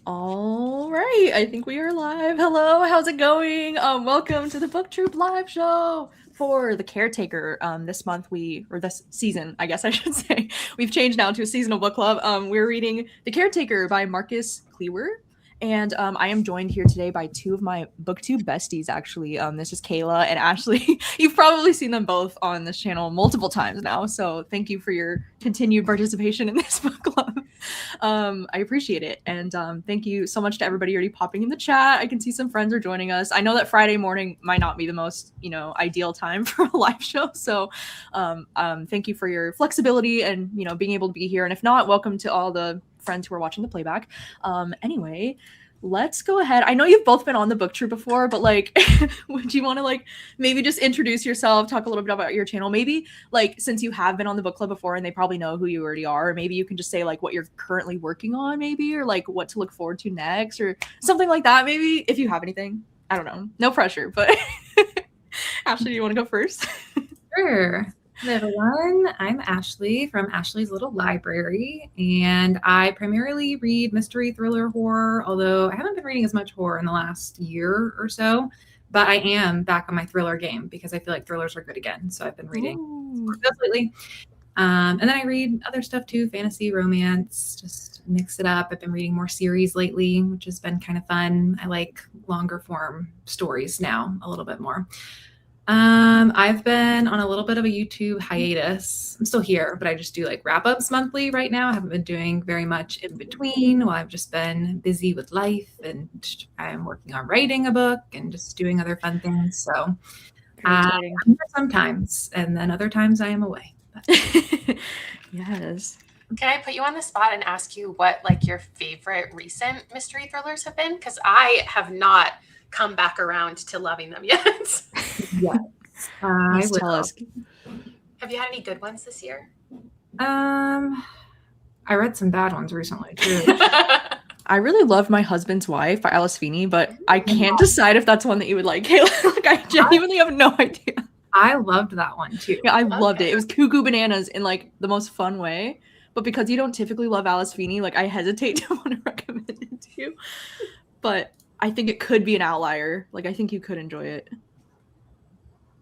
All right, I think we are live. Hello, how's it going? Welcome to the Book Troop live show for the Caretaker. This month or this season, I guess I should say, we've changed now to a seasonal book club. We're reading The Caretaker by Marcus Cleaver. And I am joined here today by two of my booktube besties, actually. This is Kayla and Ashley. You've probably seen them both on this channel multiple times now, so thank you for your continued participation in this book club. I appreciate it. And thank you so much to everybody already popping in the chat. I can see some friends are joining us. I know that Friday morning might not be the most, ideal time for a live show. So thank you for your flexibility and, being able to be here. And if not, welcome to all the friends who are watching the playback. Anyway, let's go ahead. I know you've both been on the book troop before, but would you want to maybe just introduce yourself, talk a little bit about your channel? Maybe since you have been on the book club before and they probably know who you already are, or maybe you can just say what you're currently working on, maybe, or what to look forward to next, or something like that. Maybe if you have anything. I don't know. No pressure, but Ashley, do you want to go first? Sure. Hello, everyone. I'm Ashley from Ashley's Little Library, and I primarily read mystery, thriller, horror, although I haven't been reading as much horror in the last year or so, but I am back on my thriller game because I feel like thrillers are good again. So I've been reading those lately. And then I read other stuff too, fantasy, romance, just mix it up. I've been reading more series lately, which has been kind of fun. I like longer form stories now a little bit more. I've been on a little bit of a YouTube hiatus. I'm still here, but I just do wrap-ups monthly right now. I haven't been doing very much in between. Well, I've just been busy with life, and I'm working on writing a book and just doing other fun things. So I'm here sometimes, and then other times I am away. Yes. Can I put you on the spot and ask you what your favorite recent mystery thrillers have been? Because I have not come back around to loving them yet. Yes. Tell us. Have you had any good ones this year? I read some bad ones recently too. I really love My Husband's Wife by Alice Feeney, but I can't decide if that's one that you would like, Kayla. I genuinely have no idea. I loved that one too. Yeah, I loved it. It was cuckoo bananas in the most fun way. But because you don't typically love Alice Feeney, I hesitate to want to recommend it to you. But I think it could be an outlier. I think you could enjoy it.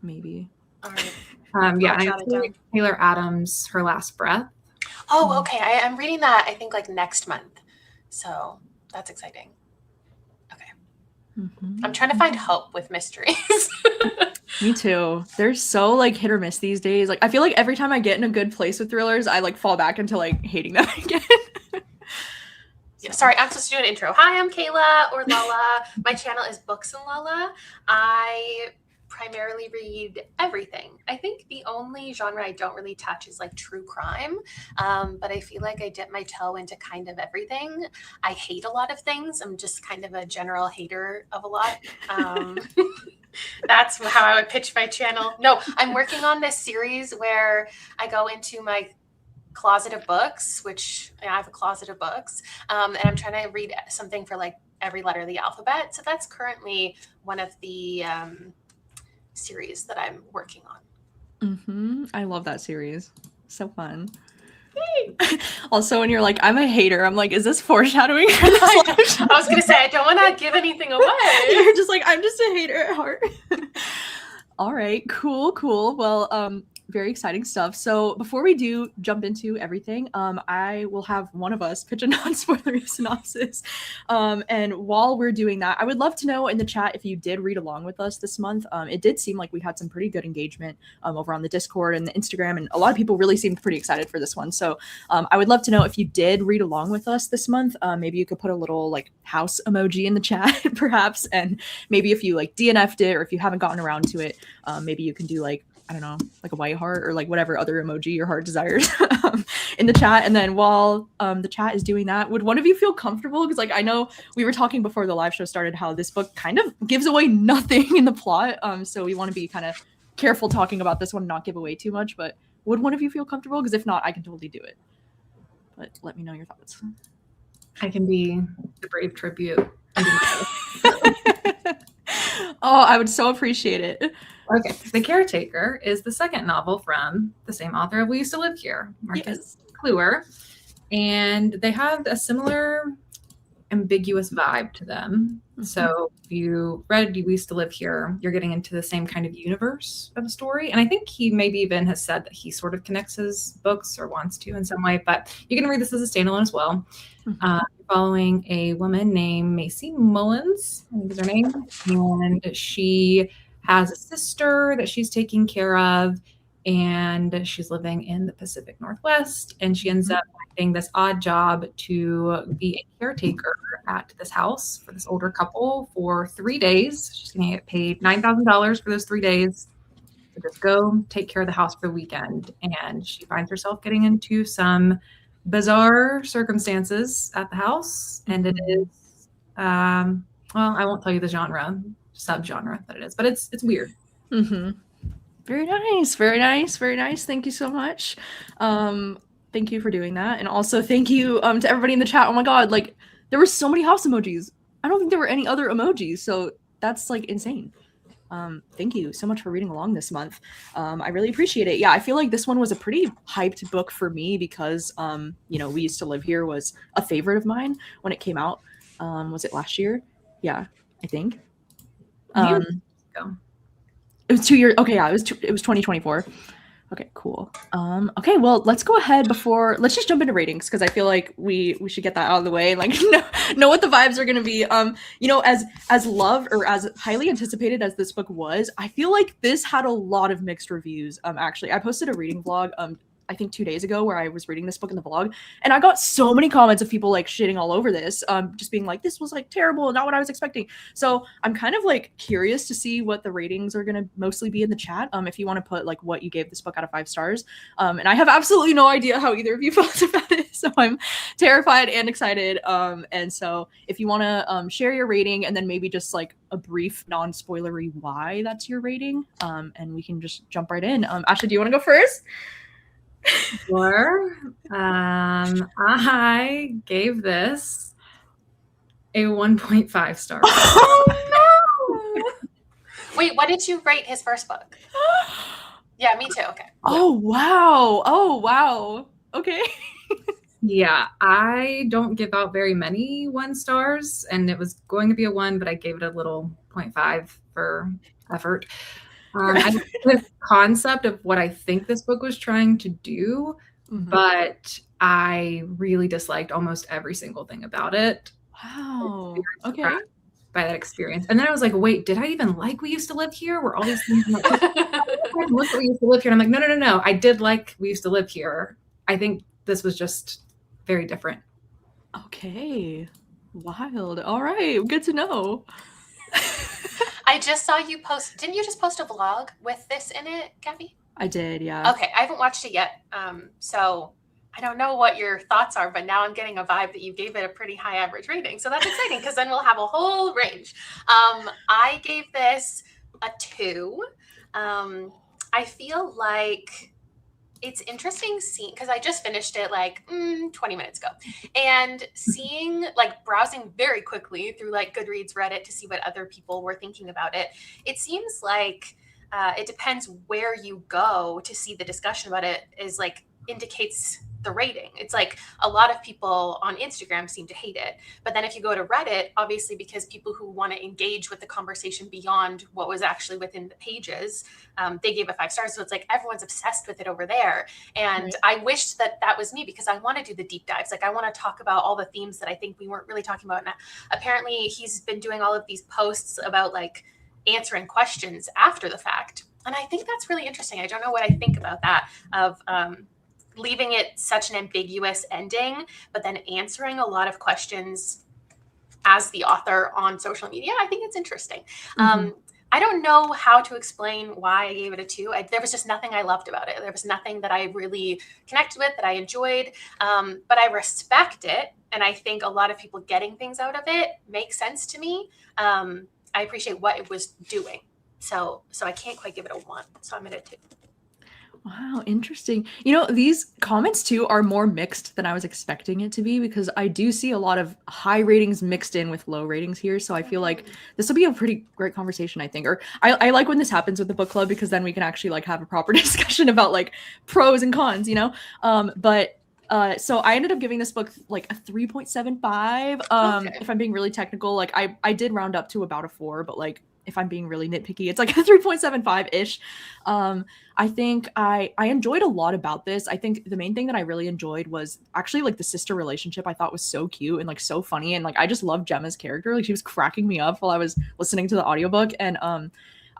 Maybe. All right. I read Taylor Adams' Her Last Breath. Oh, okay. I'm reading that, I think, next month. So that's exciting. Okay. Mm-hmm. I'm trying to find hope with mysteries. Me too. They're so hit or miss these days. I feel like every time I get in a good place with thrillers, I fall back into hating them again. Yeah, sorry, I'm supposed to do an intro. Hi, I'm Kayla or Lala. My channel is Books and Lala. I primarily read everything. I think the only genre I don't really touch is true crime, but I feel like I dip my toe into kind of everything. I hate a lot of things. I'm just kind of a general hater of a lot. That's how I would pitch my channel. No, I'm working on this series where I go into my closet of books, which I have a closet of books, and I'm trying to read something for every letter of the alphabet. So that's currently one of the series that I'm working on. I love that series. So fun. Also, when you're I'm a hater, I'm is this foreshadowing for this live show? I was gonna say I don't want to give anything away. You're just I'm just a hater at heart. All right, cool. Well, very exciting stuff. So before we do jump into everything, I will have one of us pitch a non-spoilery synopsis. And while we're doing that, I would love to know in the chat if you did read along with us this month. It did seem like we had some pretty good engagement over on the Discord and the Instagram, and a lot of people really seemed pretty excited for this one. So I would love to know if you did read along with us this month. Maybe you could put a little house emoji in the chat, perhaps, and maybe if you DNF'd it or if you haven't gotten around to it, maybe you can do I don't know, a white heart or whatever other emoji your heart desires in the chat. And then while the chat is doing that, would one of you feel comfortable? Because I know we were talking before the live show started how this book kind of gives away nothing in the plot. So we want to be kind of careful talking about this one, not give away too much. But would one of you feel comfortable? Because if not, I can totally do it. But let me know your thoughts. I can be the brave tribute. Oh, I would so appreciate it. Okay. The Caretaker is the second novel from the same author of We Used to Live Here, Marcus Cleaver. And they have a similar ambiguous vibe to them. So if you read We Used to Live Here, you're getting into the same kind of universe of a story. And I think he maybe even has said that he sort of connects his books or wants to in some way, but you can read this as a standalone as well. Following a woman named Macy Mullins, I think is her name, and she has a sister that she's taking care of, and she's living in the Pacific Northwest, and she ends up finding this odd job to be a caretaker at this house for this older couple for 3 days. She's going to get paid $9,000 for those 3 days to just go take care of the house for the weekend. And she finds herself getting into some bizarre circumstances at the house. And it is, well, I won't tell you the subgenre that it is, but it's weird. Very nice. Very nice. Very nice. Thank you so much. Thank you for doing that. And also thank you to everybody in the chat. Oh my God, like there were so many house emojis. I don't think there were any other emojis. So that's like insane. Thank you so much for reading along this month. I really appreciate it. Yeah, I feel like this one was a pretty hyped book for me because, you know, We Used to Live Here was a favorite of mine when it came out. Was it last year? Yeah, I think. It was 2 years. Okay, yeah, it was 2024. Okay, cool. Okay, well, let's go ahead let's just jump into ratings because I feel like we should get that out of the way. Like, know what the vibes are gonna be. You know, as loved or as highly anticipated as this book was, I feel like this had a lot of mixed reviews. Actually, I posted a reading vlog. I think 2 days ago where I was reading this book in the vlog, and I got so many comments of people like shitting all over this, just being like, this was like terrible, not what I was expecting. So I'm kind of like curious to see what the ratings are going to mostly be in the chat. If you want to put like what you gave this book out of 5 stars. And I have absolutely no idea how either of you felt about it. So I'm terrified and excited. And so if you want to share your rating and then maybe just like a brief non-spoilery why that's your rating, and we can just jump right in. Ashley, do you want to go first? Sure. I gave this a 1.5 stars. Oh no! Wait, what did you rate his first book? Yeah, me too. Okay. Oh wow! Oh wow! Okay. Yeah, I don't give out very many 1 stars, and it was going to be a 1, but I gave it a little 0.5 for effort. I like the concept of what I think this book was trying to do, but I really disliked almost every single thing about it. Wow. Okay. By that experience. And then I was like, wait, did I even like We Used to Live Here? Were all these things like, look at We Used to Live Here? And I'm like, no. I did like We Used to Live Here. I think this was just very different. Okay. Wild. All right. Good to know. I just saw you post. Didn't you just post a vlog with this in it, Gabby? I did, yeah. Okay, I haven't watched it yet, so I don't know what your thoughts are, but now I'm getting a vibe that you gave it a pretty high average rating. So that's exciting because then we'll have a whole range. I gave this a 2. I feel like it's interesting seeing, because I just finished it like 20 minutes ago, and seeing, like, browsing very quickly through like Goodreads, Reddit to see what other people were thinking about it. It seems like it depends where you go to see the discussion about it is like indicates the rating. It's like a lot of people on Instagram seem to hate it. But then if you go to Reddit, obviously, because people who want to engage with the conversation beyond what was actually within the pages, they gave it 5 stars. So it's like everyone's obsessed with it over there. And I wish that was me, because I want to do the deep dives. Like, I want to talk about all the themes that I think we weren't really talking about. And apparently he's been doing all of these posts about like answering questions after the fact. And I think that's really interesting. I don't know what I think about that, of leaving it such an ambiguous ending, but then answering a lot of questions as the author on social media. I think it's interesting. I don't know how to explain why I gave it a 2. There was just nothing I loved about it. There was nothing that I really connected with, that I enjoyed, but I respect it. And I think a lot of people getting things out of it makes sense to me. I appreciate what it was doing. So I can't quite give it a 1. So I'm at a 2. Wow, interesting. You know, these comments too are more mixed than I was expecting it to be, because I do see a lot of high ratings mixed in with low ratings here. So I feel like this will be a pretty great conversation, I think. Or I like when this happens with the book club, because then we can actually like have a proper discussion about like pros and cons, you know? But So I ended up giving this book like a 3.75. Okay. If I'm being really technical, like I did round up to about a 4, but like if I'm being really nitpicky, it's like a 3.75-ish. I think I enjoyed a lot about this. I think the main thing that I really enjoyed was actually like the sister relationship. I thought was so cute and like so funny, and like I just loved Gemma's character. Like she was cracking me up while I was listening to the audiobook. And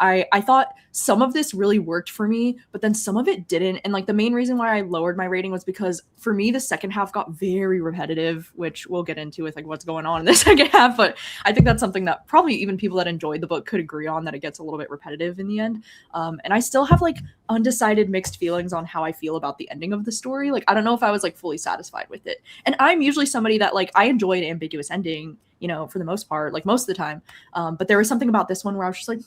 I thought some of this really worked for me, but then some of it didn't. And like the main reason why I lowered my rating was because for me the second half got very repetitive, which we'll get into with like what's going on in the second half. But I think that's something that probably even people that enjoyed the book could agree on, that it gets a little bit repetitive in the end. And I still have like undecided mixed feelings on how I feel about the ending of the story. Like I don't know if I was like fully satisfied with it. And I'm usually somebody that like I enjoy an ambiguous ending, you know, for the most part, like most of the time. But there was something about this one where I was just like,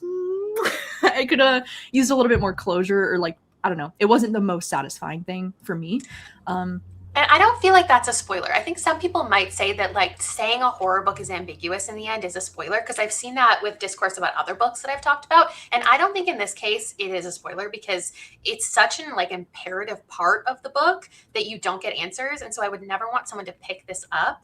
I could have used a little bit more closure, or like, I don't know. It wasn't the most satisfying thing for me. And I don't feel like that's a spoiler. I think some people might say that like saying a horror book is ambiguous in the end is a spoiler, because I've seen that with discourse about other books that I've talked about. And I don't think in this case it is a spoiler, because it's such an like imperative part of the book that you don't get answers. And so I would never want someone to pick this up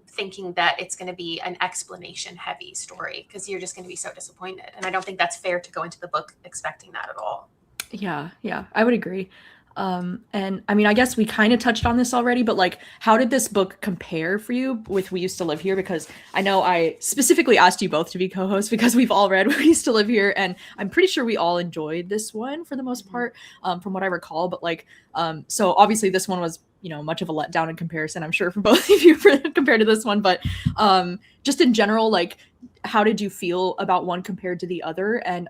thinking that it's going to be an explanation heavy story, because you're just going to be so disappointed. And I don't think that's fair to go into the book expecting that at all. Yeah, I would agree. And I mean, I guess we kind of touched on this already, but like, how did this book compare for you with We Used to Live Here? Because I know I specifically asked you both to be co-hosts because we've all read We Used to Live Here, and I'm pretty sure we all enjoyed this one for the most part, from what I recall. But like, so obviously this one was, you know, much of a letdown in comparison, I'm sure, for both of you compared to this one. But just in general, like, how did you feel about one compared to the other? And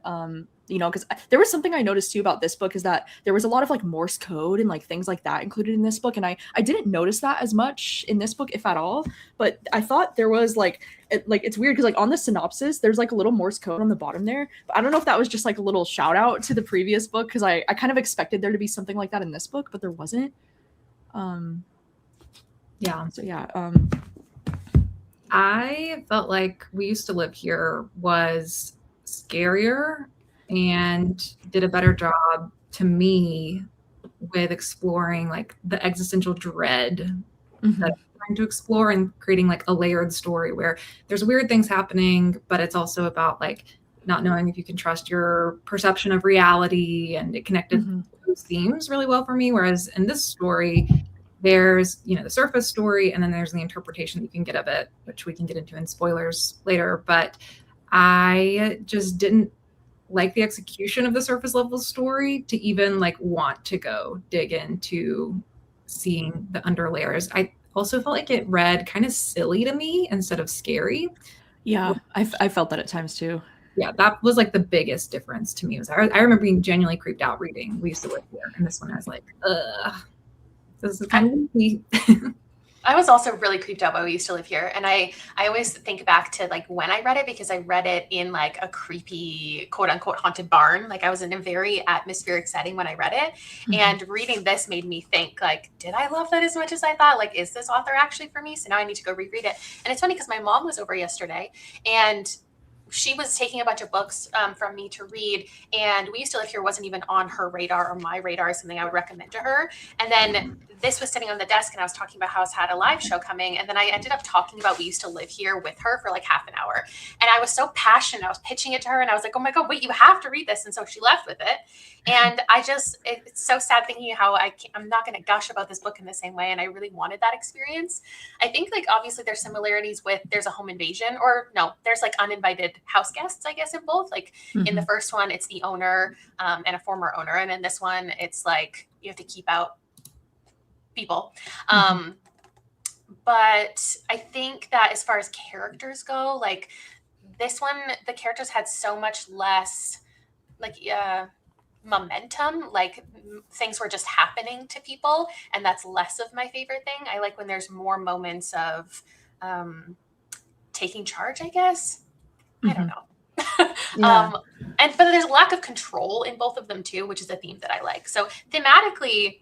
you know, because there was something I noticed too about this book, is that there was a lot of like Morse code and like things like that included in this book, and I didn't notice that as much in this book, if at all. But I thought there was like it's weird because like on the synopsis there's like a little Morse code on the bottom there, but I don't know if that was just like a little shout out to the previous book, because I kind of expected there to be something like that in this book, but there wasn't. Yeah. So yeah. I felt like We Used to Live Here was scarier and did a better job to me with exploring like the existential dread that I'm trying to explore, and creating like a layered story where there's weird things happening, but it's also about like not knowing if you can trust your perception of reality, and it connected those themes really well for me. Whereas in this story, there's, you know, the surface story, and then there's the interpretation that you can get of it, which we can get into in spoilers later. But I just didn't like the execution of the surface level story to even like want to go dig into seeing the underlayers. I also felt like it read kind of silly to me instead of scary. Yeah, I felt that at times too. Yeah, that was like the biggest difference to me. Was I remember being genuinely creeped out reading We Used to Live Here, and this one I was like, ugh, this is kind of weird. I was also really creeped out by We Used to Live Here. And I always think back to like when I read it, because I read it in like a creepy quote unquote haunted barn. Like I was in a very atmospheric setting when I read it. And reading this made me think like, did I love that as much as I thought? Like, is this author actually for me? So now I need to go reread it. And it's funny because my mom was over yesterday, and she was taking a bunch of books from me to read, and We Used to Live Here wasn't even on her radar or my radar as something I would recommend to her. And then this was sitting on the desk, and I was talking about how I had a live show coming, and then I ended up talking about We Used to Live Here with her for like half an hour. And I was so passionate. I was pitching it to her, and I was like, oh my God, wait, you have to read this. And so she left with it. And it's so sad thinking how I'm not going to gush about this book in the same way. And I really wanted that experience. I think like obviously there's similarities with there's a home invasion, or no, there's like uninvited house guests, I guess, in both. Like in the first one, it's the owner and a former owner. And in this one, it's like you have to keep out people. But I think that as far as characters go, like this one, the characters had so much less like momentum, like things were just happening to people, and that's less of my favorite thing. I like when there's more moments of taking charge, I guess. I don't know. But there's a lack of control in both of them too, which is a theme that I like. So thematically,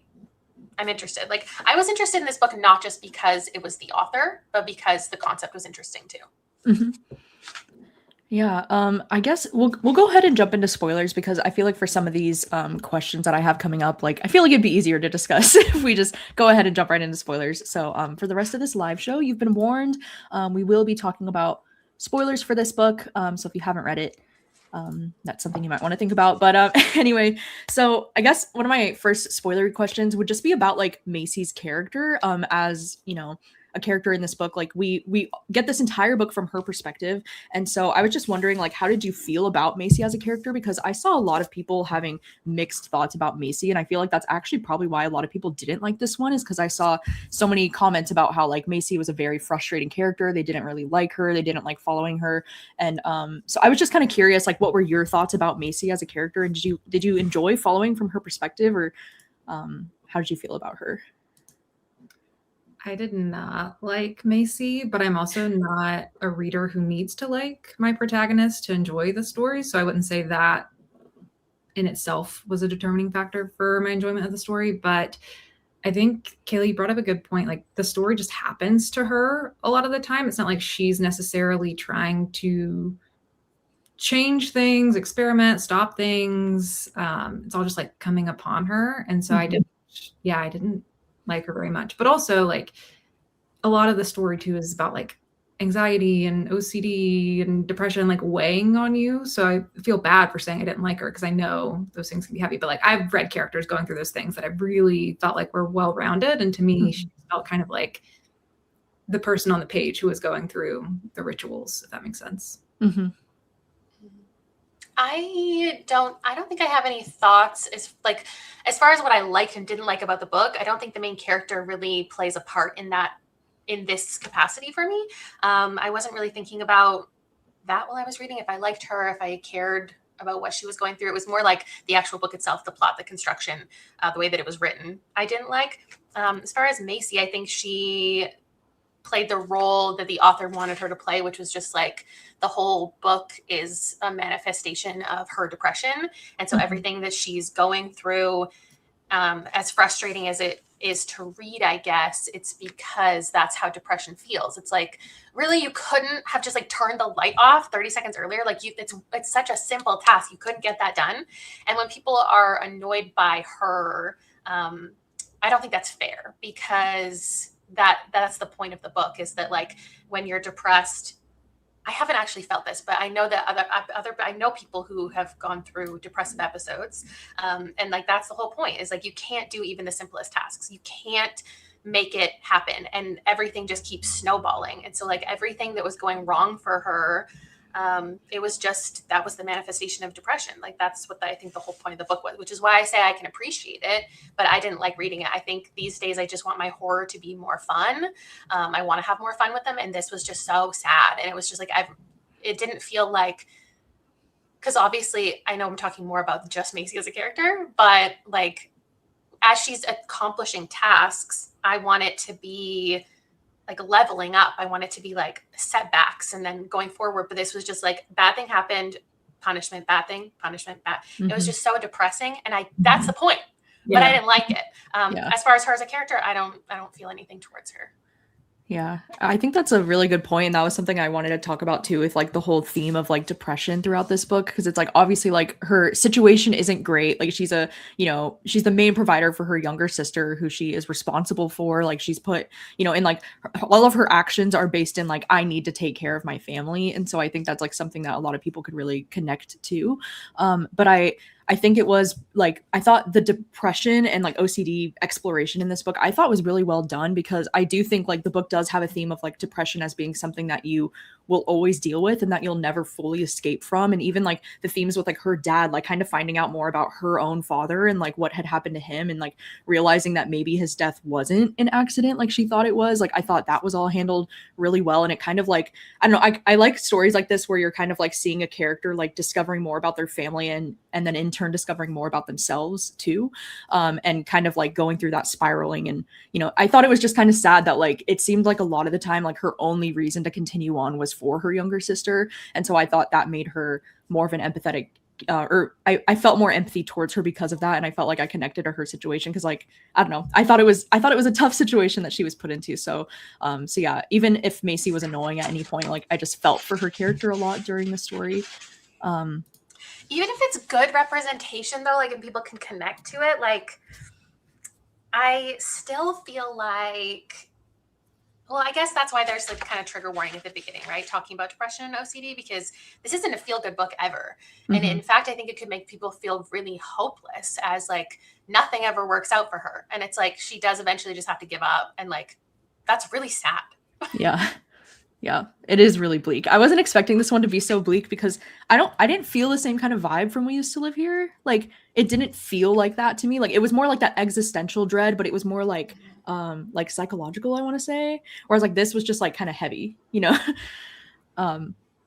I'm interested. Like I was interested in this book not just because it was the author, but because the concept was interesting too. Yeah, I guess we'll go ahead and jump into spoilers because I feel like for some of these questions that I have coming up, like I feel like it'd be easier to discuss if we just go ahead and jump right into spoilers. So for the rest of this live show, you've been warned. We will be talking about spoilers for this book. So if you haven't read it, that's something you might want to think about. But anyway, so I guess one of my first spoiler questions would just be about like Macy's character, as you know, a character in this book. Like we get this entire book from her perspective, and so I was just wondering, like, how did you feel about Macy as a character? Because I saw a lot of people having mixed thoughts about Macy, and I feel like that's actually probably why a lot of people didn't like this one, is because I saw so many comments about how like Macy was a very frustrating character. They didn't really like her. They didn't like following her, and so I was just kind of curious, like, what were your thoughts about Macy as a character, and did you enjoy following from her perspective, or how did you feel about her? I did not like Macy, but I'm also not a reader who needs to like my protagonist to enjoy the story. So I wouldn't say that in itself was a determining factor for my enjoyment of the story. But I think Kayla, you brought up a good point. Like the story just happens to her a lot of the time. It's not like she's necessarily trying to change things, experiment, stop things. It's all just like coming upon her. And so I didn't like her very much. But also like a lot of the story too is about like anxiety and OCD and depression like weighing on you. So I feel bad for saying I didn't like her because I know those things can be heavy. But like I've read characters going through those things that I really felt like were well rounded. And to me, she felt kind of like the person on the page who was going through the rituals, if that makes sense. Mm-hmm. I don't think I have any thoughts as far as what I liked and didn't like about the book. I don't think the main character really plays a part in this capacity for me. I wasn't really thinking about that while I was reading. If I liked her, if I cared about what she was going through, it was more like the actual book itself, the plot, the construction, the way that it was written. I didn't like. As far as Macy, I think she played the role that the author wanted her to play, which was just like the whole book is a manifestation of her depression. And so everything that she's going through, as frustrating as it is to read, I guess, it's because that's how depression feels. It's like, really, you couldn't have just like turned the light off 30 seconds earlier. Like it's such a simple task. You couldn't get that done. And when people are annoyed by her, I don't think that's fair, because that's the point of the book, is that like when you're depressed, I haven't actually felt this, but I know that I know people who have gone through depressive episodes, and like that's the whole point, is like you can't do even the simplest tasks. You can't make it happen, and everything just keeps snowballing. And so like everything that was going wrong for her, it was just, that was the manifestation of depression. Like that's what I think the whole point of the book was, which is why I say I can appreciate it, but I didn't like reading it. I think these days I just want my horror to be more fun. I want to have more fun with them. And this was just so sad. And it was just like, it didn't feel like, because obviously I know I'm talking more about just Macy as a character, but like as she's accomplishing tasks, I want it to be like leveling up. I want it to be like setbacks and then going forward. But this was just like, bad thing happened, punishment, bad thing, punishment, bad. It was just so depressing. And that's the point, but I didn't like it. As far as her as a character, I don't feel anything towards her. Yeah, I think that's a really good point. And that was something I wanted to talk about too, with like the whole theme of like depression throughout this book. Because it's like, obviously like her situation isn't great. Like she's she's the main provider for her younger sister, who she is responsible for. Like she's put, in like all of her actions are based in like, I need to take care of my family. And so I think that's like something that a lot of people could really connect to. But I think it was like, I thought the depression and like OCD exploration in this book, I thought was really well done, because I do think like the book does have a theme of like depression as being something that you will always deal with and that you'll never fully escape from. And even like the themes with like her dad, like kind of finding out more about her own father and like what had happened to him, and like realizing that maybe his death wasn't an accident like she thought it was. Like I thought that was all handled really well. And it kind of like, I don't know, I like stories like this where you're kind of like seeing a character like discovering more about their family and then in turn discovering more about themselves too, and kind of like going through that spiraling. And I thought it was just kind of sad that like it seemed like a lot of the time like her only reason to continue on was for her younger sister, and so I thought that made her more of an empathetic I felt more empathy towards her because of that, and I felt like I connected to her situation because, like, I don't know, I thought it was a tough situation that she was put into. So yeah, even if Macy was annoying at any point, like, I just felt for her character a lot during the story. Even if it's good representation though, like, and people can connect to it, like, I still feel like, well, I guess that's why there's like kind of trigger warning at the beginning, right? Talking about depression and OCD, because this isn't a feel-good book ever. And in fact, I think it could make people feel really hopeless, as like nothing ever works out for her. And it's like she does eventually just have to give up. And like, that's really sad. Yeah. Yeah, it is really bleak. I wasn't expecting this one to be so bleak because I didn't feel the same kind of vibe from We Used to Live Here. Like, it didn't feel like that to me. Like, it was more like that existential dread, but it was more like psychological, I want to say. Whereas like this was just like kind of heavy, you know?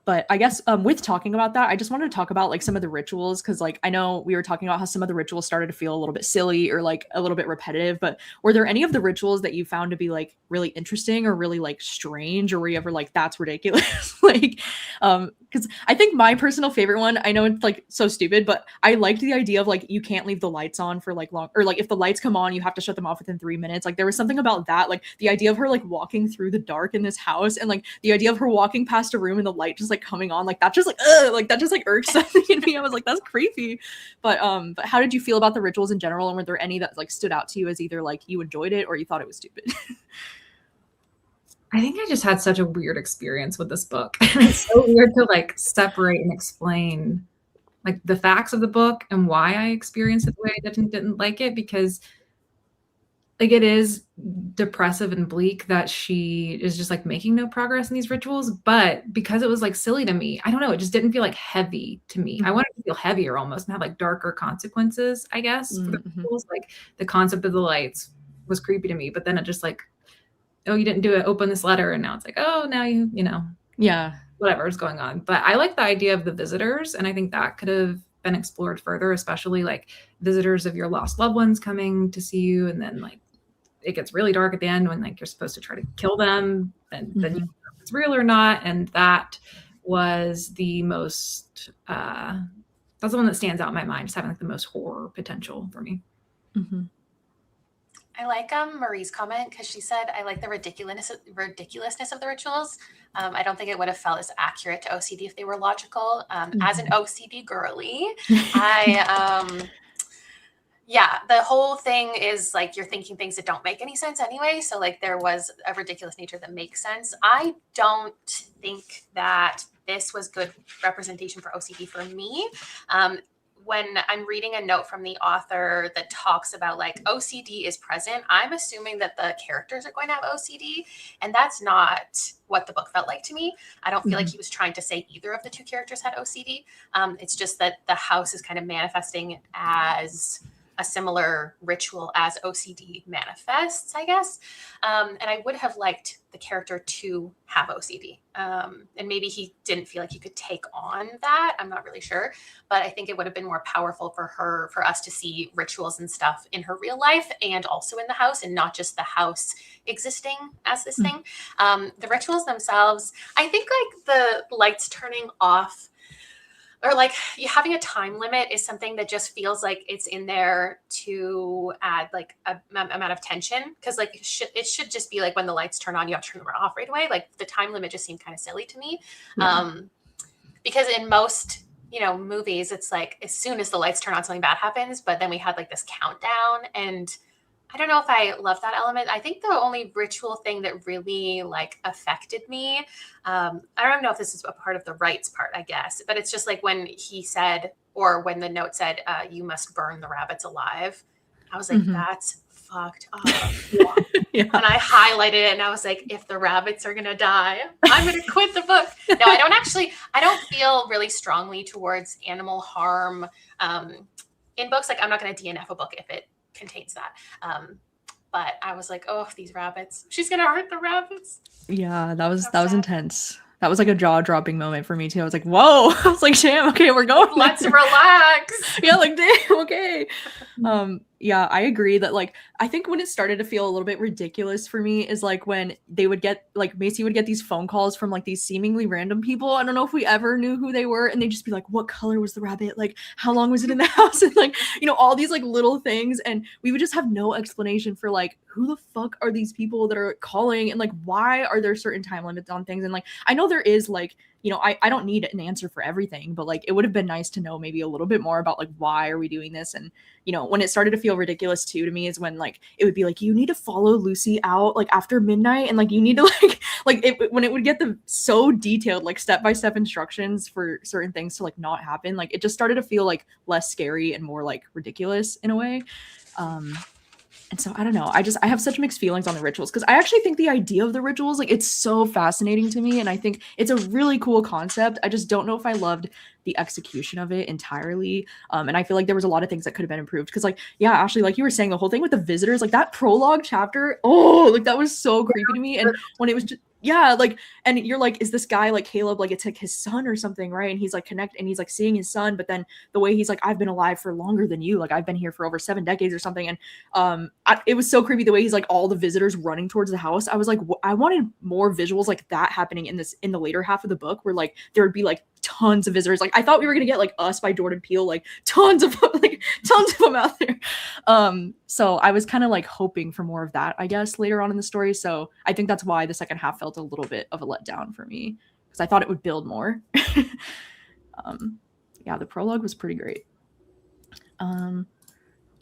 But I guess with talking about that, I just wanted to talk about like some of the rituals, because like I know we were talking about how some of the rituals started to feel a little bit silly or like a little bit repetitive, but were there any of the rituals that you found to be like really interesting or really like strange, or were you ever like, that's ridiculous? Like, because I think my personal favorite one, I know it's like so stupid, but I liked the idea of like you can't leave the lights on for like long, or like if the lights come on, you have to shut them off within 3 minutes. Like there was something about that, like the idea of her like walking through the dark in this house, and like the idea of her walking past a room and the light just like coming on, like that just like like that just like irked something in me. I was like, that's creepy. But how did you feel about the rituals in general, and were there any that like stood out to you as either like you enjoyed it or you thought it was stupid? I think I just had such a weird experience with this book. It's so weird to like separate and explain like the facts of the book and why I experienced it the way I didn't like it, because like it is depressive and bleak that she is just like making no progress in these rituals. But because it was like silly to me, I don't know, it just didn't feel like heavy to me. I wanted to feel heavier almost and have like darker consequences, I guess, for the rituals. Like the concept of the lights was creepy to me, but then it just like, oh, you didn't do it, open this letter, and now it's like, oh, now you know, yeah, whatever is going on. But I like the idea of the visitors, and I think that could have been explored further, especially like visitors of your lost loved ones coming to see you, and then like it gets really dark at the end when like you're supposed to try to kill them, and then you don't know if it's real or not. And that was the most that's the one that stands out in my mind, just having like the most horror potential for me. I like Marie's comment, because she said, I like the ridiculousness of the rituals. I don't think it would have felt as accurate to OCD if they were logical. As an OCD girly, yeah, the whole thing is like you're thinking things that don't make any sense anyway. So like there was a ridiculous nature that makes sense. I don't think that this was good representation for OCD for me. When I'm reading a note from the author that talks about like OCD is present, I'm assuming that the characters are going to have OCD, and that's not what the book felt like to me. I don't feel like he was trying to say either of the two characters had OCD. It's just that the house is kind of manifesting as a similar ritual as OCD manifests, I guess. And I would have liked the character to have OCD. And maybe he didn't feel like he could take on that. I'm not really sure. But I think it would have been more powerful for us to see rituals and stuff in her real life and also in the house, and not just the house existing as this thing. The rituals themselves, I think like the lights turning off, or like you having a time limit, is something that just feels like it's in there to add like a amount of tension. Because like it should just be like when the lights turn on, you have to turn them off right away. Like the time limit just seemed kind of silly to me. Because in most, movies, it's like as soon as the lights turn on, something bad happens. But then we had like this countdown, and I don't know if I love that element. I think the only ritual thing that really like affected me, I don't know if this is a part of the rights part, I guess, but it's just like when he said, or when the note said, you must burn the rabbits alive. I was like, that's fucked up. And I highlighted it and I was like, if the rabbits are going to die, I'm going to quit the book. No, I don't feel really strongly towards animal harm in books. Like I'm not going to DNF a book if it contains that. But I was like, oh, these rabbits, she's gonna hurt the rabbits. Yeah, that was intense. That was like a jaw-dropping moment for me too. I was like, whoa. I was like, damn, okay, we're going. Let's relax. Yeah, like damn, okay. Yeah, I agree that like I think when it started to feel a little bit ridiculous for me is like when they would get like Macy would get these phone calls from like these seemingly random people. I don't know if we ever knew who they were, and they'd just be like, "What color was the rabbit? Like, how long was it in the house?" And like, all these like little things, and we would just have no explanation for like who the fuck are these people that are calling, and like why are there certain time limits on things. And like I know there is like I don't need an answer for everything, but like it would have been nice to know maybe a little bit more about like why are we doing this. And when it started to feel ridiculous too to me is when like it would be like you need to follow Lucy out like after midnight, and like you need to when it would get the so detailed like step-by-step instructions for certain things to like not happen, like it just started to feel like less scary and more like ridiculous in a way. And so I don't know. I have such mixed feelings on the rituals because I actually think the idea of the rituals, like it's so fascinating to me. And I think it's a really cool concept. I just don't know if I loved the execution of it entirely. And I feel like there was a lot of things that could have been improved. Because like, yeah, Ashley, like you were saying, the whole thing with the visitors, like that prologue chapter, like that was so creepy to me. And when it was just, yeah, like, and you're like, is this guy like Caleb, like it's like his son or something, right? And he's like and he's like seeing his son, but then the way he's like, I've been alive for longer than you, like I've been here for over 7 decades or something. And it was so creepy the way he's like all the visitors running towards the house. I was like, I wanted more visuals like that happening in the later half of the book, where like there would be like tons of visitors. Like I thought we were gonna get like Us by Jordan Peele, like tons of them out there. So I was kind of like hoping for more of that, I guess, later on in the story. So I think that's why the second half felt a little bit of a letdown for me, because I thought it would build more. Yeah, the prologue was pretty great.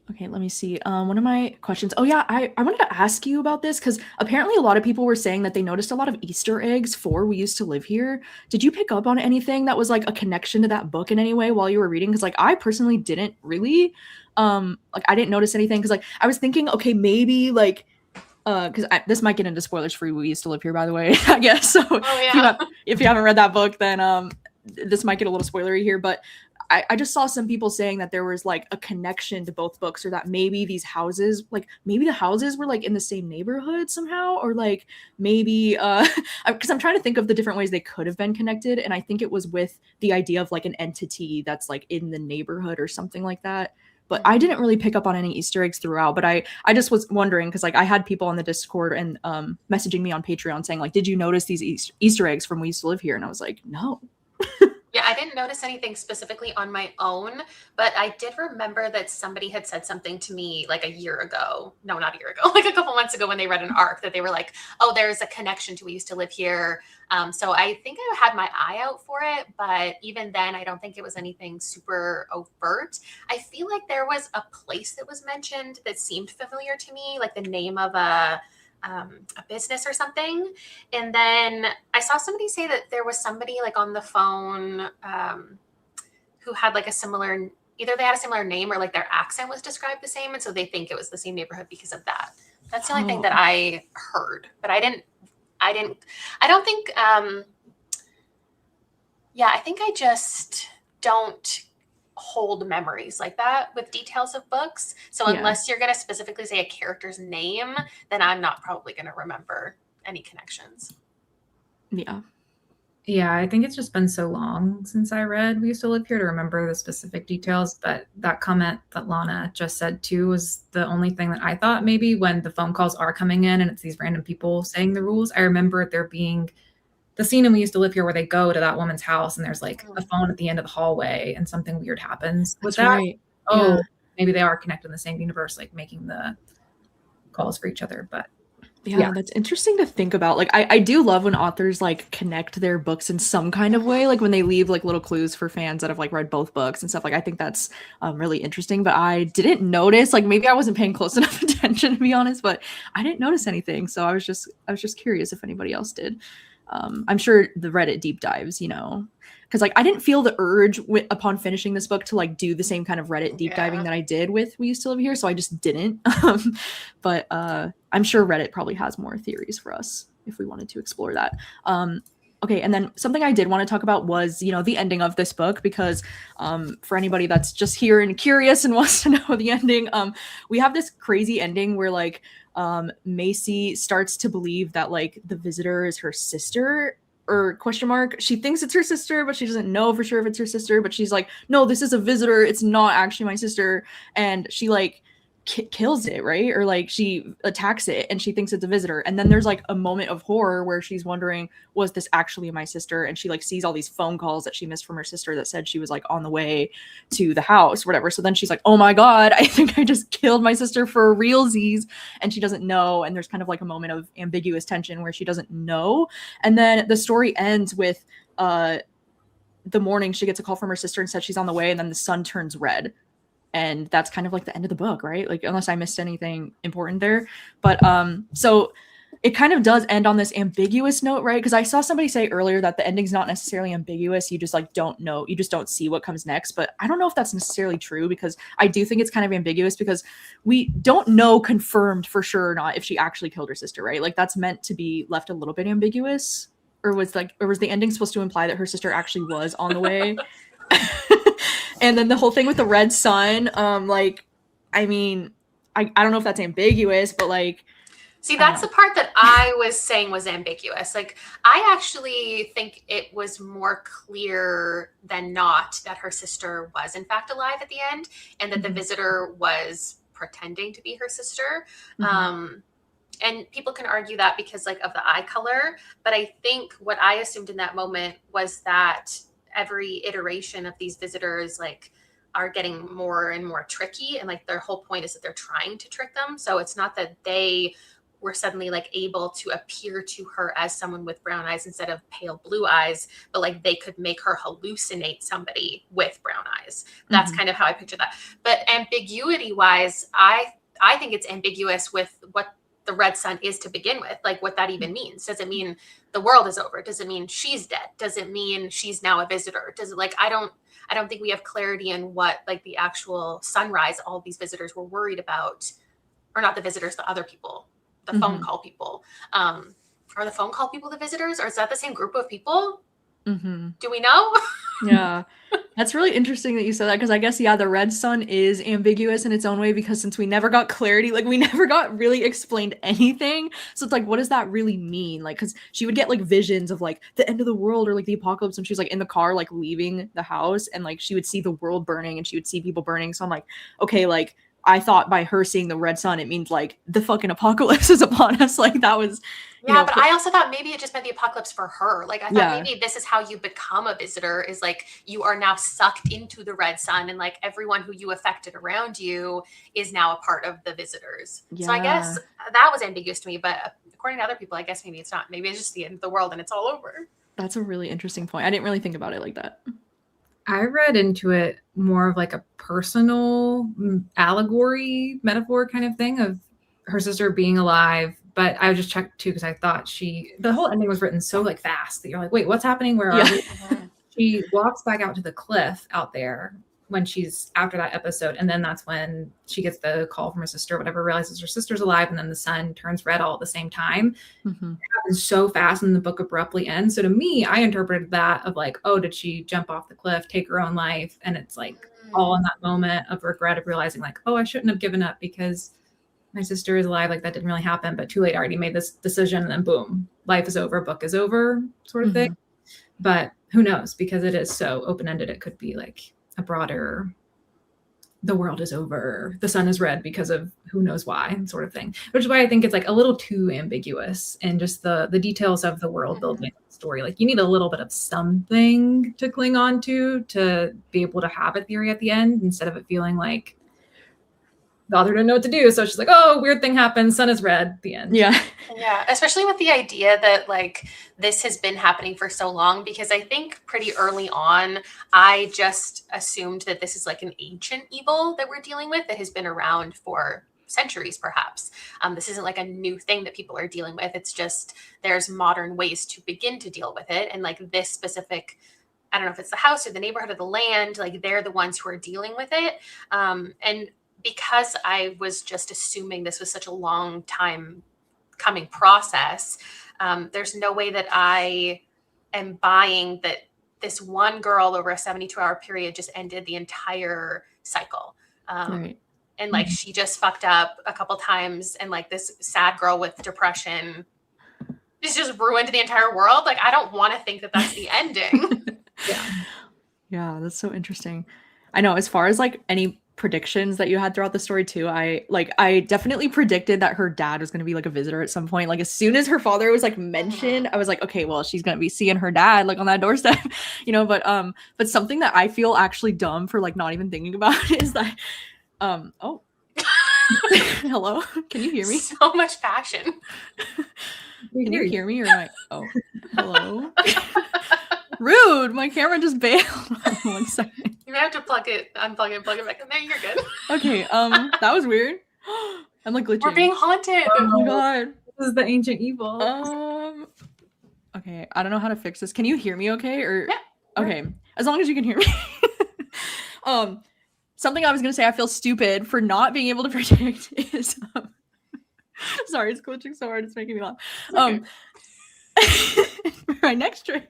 Okay, let me see. One of my questions. Oh yeah, I wanted to ask you about this because apparently a lot of people were saying that they noticed a lot of Easter eggs for We Used to Live Here. Did you pick up on anything that was like a connection to that book in any way while you were reading? Because like I personally didn't really. Like I didn't notice anything because like I was thinking, okay, maybe like because this might get into spoilers for We Used to Live Here, by the way, I guess. So if you haven't read that book, then this might get a little spoilery here, but I just saw some people saying that there was like a connection to both books, or that maybe these houses, like maybe the houses were like in the same neighborhood somehow, or like maybe because I'm trying to think of the different ways they could have been connected, and I think it was with the idea of like an entity that's like in the neighborhood or something like that. But I didn't really pick up on any Easter eggs throughout, but I just was wondering because like I had people on the Discord and messaging me on Patreon saying like, did you notice these Easter eggs from We Used to Live Here? And I was like, no. Yeah, I didn't notice anything specifically on my own, but I did remember that somebody had said something to me like a year ago. No, not a year ago, like a couple months ago when they read an arc, that they were like, oh, there's a connection to We Used to Live Here. So I think I had my eye out for it, but even then, I don't think it was anything super overt. I feel like there was a place that was mentioned that seemed familiar to me, like the name of a business or something. And then I saw somebody say that there was somebody like on the phone who had like either they had a similar name or like their accent was described the same. And so they think it was the same neighborhood because of that. That's the only thing that I heard, but I don't think, I think I just don't hold memories like that with details of books. So unless you're going to specifically say a character's name, then I'm not probably going to remember any connections. Yeah, I think it's just been so long since I read We Used to Live Here to remember the specific details. But that comment that Lana just said too was the only thing that I thought maybe when the phone calls are coming in and it's these random people saying the rules. I remember there being the scene in We Used to Live Here where they go to that woman's house and there's like a phone at the end of the hallway and something weird happens. That's right. Maybe they are connected in the same universe, like making the calls for each other. But yeah, that's interesting to think about. Like I do love when authors like connect their books in some kind of way, like when they leave like little clues for fans that have like read both books and stuff. Like I think that's really interesting, but I didn't notice, like maybe I wasn't paying close enough attention to be honest, but I didn't notice anything. So I was just curious if anybody else did. I'm sure the Reddit deep dives, because like I didn't feel the urge upon finishing this book to like do the same kind of Reddit deep diving that I did with We Used to Live Here, so I just didn't. But I'm sure Reddit probably has more theories for us if we wanted to explore that. Okay, and then something I did want to talk about was, the ending of this book, because for anybody that's just here and curious and wants to know the ending, we have this crazy ending where like Macy starts to believe that like the visitor is her sister, or question mark. She thinks it's her sister, but she doesn't know for sure if it's her sister, but she's like, no, this is a visitor. It's not actually my sister. And she like kills it, right? Or like she attacks it and she thinks it's a visitor. And then there's like a moment of horror where she's wondering, was this actually my sister? And she like sees all these phone calls that she missed from her sister that said she was like on the way to the house, whatever. So then she's like, oh my God, I think I just killed my sister for realsies. And she doesn't know. And there's kind of like a moment of ambiguous tension where she doesn't know. And then the story ends with the morning she gets a call from her sister and says she's on the way, and then the sun turns red. And that's kind of like the end of the book, right? Like, unless I missed anything important there. But so it kind of does end on this ambiguous note, right? Because I saw somebody say earlier that the ending's not necessarily ambiguous. You just like don't know. You just don't see what comes next. But I don't know if that's necessarily true, because I do think it's kind of ambiguous, because we don't know confirmed for sure or not if she actually killed her sister, right? Like, that's meant to be left a little bit ambiguous. Or was the ending supposed to imply that her sister actually was on the way? And then the whole thing with the red sun, like, I mean, I don't know if that's ambiguous, but like, see, that's the part that I was saying was ambiguous. Like, I actually think it was more clear than not that her sister was in fact alive at the end, and that the visitor was pretending to be her sister. And people can argue that because like of the eye color, but I think what I assumed in that moment was that every iteration of these visitors like are getting more and more tricky, and like their whole point is that they're trying to trick them. So it's not that they were suddenly like able to appear to her as someone with brown eyes instead of pale blue eyes, but like they could make her hallucinate somebody with brown eyes. That's kind of how I picture that. But ambiguity wise, I think it's ambiguous with what the red sun is to begin with, like what that even means. Does it mean the world is over? Does it mean she's dead? Does it mean she's now a visitor? Does it like, I don't think we have clarity in what like the actual sunrise all these visitors were worried about, or not the visitors, the other people, the phone call people. Are the phone call people the visitors, or is that the same group of people? Do we know? Yeah, that's really interesting that you said that, because I guess, yeah, the red sun is ambiguous in its own way, because since we never got clarity, like we never got really explained anything. So it's like, what does that really mean? Like, because she would get like visions of like the end of the world or like the apocalypse when she was like in the car, like leaving the house, and like she would see the world burning and she would see people burning. So I'm like, okay, like I thought by her seeing the red sun, it means like the fucking apocalypse is upon us. Like that was, yeah, but I also thought maybe it just meant the apocalypse for her. Like I thought maybe this is how you become a visitor, is like you are now sucked into the red sun, and like everyone who you affected around you is now a part of the visitors. Yeah. So I guess that was ambiguous to me, but according to other people, I guess maybe it's not. Maybe it's just the end of the world and it's all over. That's a really interesting point. I didn't really think about it like that. I read into it more of like a personal allegory, metaphor kind of thing of her sister being alive. But I just checked too, because I thought the whole ending was written so like fast that you're like, wait, what's happening? Where are we? She walks back out to the cliff out there when she's after that episode. And then that's when she gets the call from her sister, whatever, realizes her sister's alive. And then the sun turns red all at the same time. It happens so fast, and the book abruptly ends. So to me, I interpreted that of like, oh, did she jump off the cliff, take her own life? And it's like all in that moment of regret of realizing like, oh, I shouldn't have given up because my sister is alive. Like that didn't really happen, but too late. I already made this decision, and then boom, life is over, book is over, sort of thing. But who knows? Because it is so open-ended. It could be like a broader, the world is over, the sun is red because of who knows why, sort of thing. Which is why I think it's like a little too ambiguous in just the details of the world building story. Like you need a little bit of something to cling on to be able to have a theory at the end, instead of it feeling like the author didn't know what to do. So she's like, oh, weird thing happened, sun is red, the end. Yeah, especially with the idea that like this has been happening for so long, because I think pretty early on, I just assumed that this is like an ancient evil that we're dealing with that has been around for centuries, perhaps. This isn't like a new thing that people are dealing with. It's just there's modern ways to begin to deal with it. And like this specific, I don't know if it's the house or the neighborhood or the land, like they're the ones who are dealing with it. And because I was just assuming this was such a long time coming process, there's no way that I am buying that this one girl over a 72-hour period just ended the entire cycle. And like she just fucked up a couple times, and like this sad girl with depression just ruined the entire world. Like I don't want to think that that's the ending. Yeah, that's so interesting. I know, as far as like any predictions that you had throughout the story too. I definitely predicted that her dad was going to be like a visitor at some point. Like as soon as her father was like mentioned, I was like, okay, well, she's going to be seeing her dad like on that doorstep, but something that I feel actually dumb for like not even thinking about is that oh hello, can you hear me? So much passion. Can you hear me or am I hello? Rude, my camera just bailed. 1 second. You have to unplug it, plug it back in there. You're good. Okay, that was weird. I'm like glitching. We're being haunted. Oh my god. This is the ancient evil. Okay, I don't know how to fix this. Can you hear me okay? Or yeah. Okay, as long as you can hear me. Something I was gonna say I feel stupid for not being able to predict is sorry, it's glitching so hard, it's making me laugh. For my next trick.